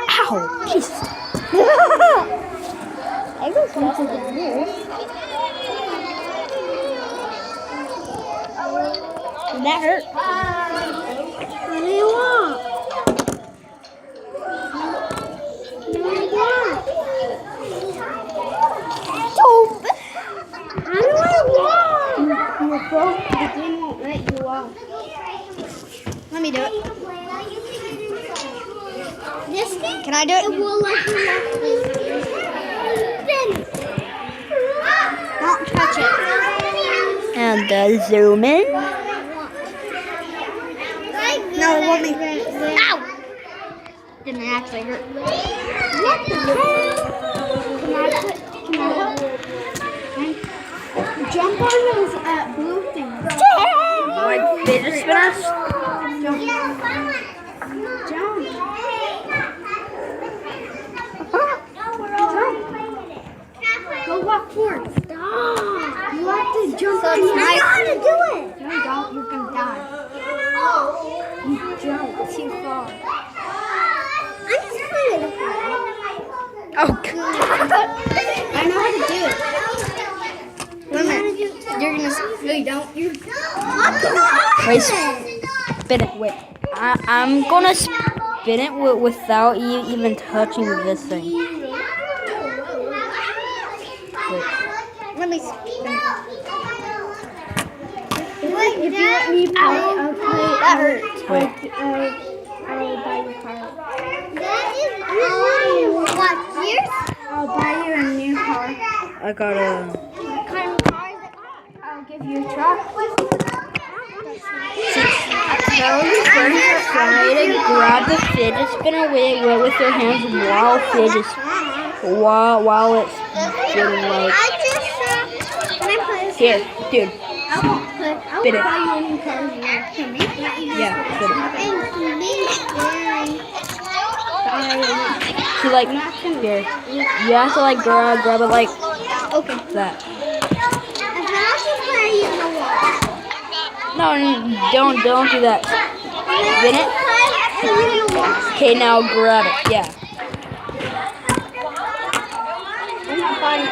Ow! Jesus. I go faster than yours. Did that hurt? What do you want? What do you want? Don't. How do I walk? You're broke. The game won't let you walk. Let me do it. This game? Can I do it? It will let you walk. Don't touch it. And zoom in. No, it won't be. Ow! Didn't actually hurt. What the hell? Can I jump on those blue things? Like fidget spinners? Jump. Go walk forward. Stop. You have to jump. So on it's the- nice. I know how to do it. No, you don't. You're going to die. You jumped too far. I'm just playing it. Oh, God. I know how to do it. Wait a minute. You're gonna. No, you don't. You're. Wait, spin it. Wait. I'm gonna spin it without even touching this thing. Wait. Let me spin it. If you let me play, I'll play. That hurts. Wait. I'll buy your car. That is what? Yours? I'll buy you a new car. I got a. What kind of car is it? I'll give you a truck. Carolyn's going to try to grab the fidget spinner with her hands while it's getting like. Can I play? Here, dude. I won't play. I Spin will it. buy you a new car. Can me? Yeah, spin it. And me scary. So like, here, you have to like grab it like Okay. that. And how to play you in the wall? No, don't do that. Spin it. Okay, now grab it. Yeah. I'm not buying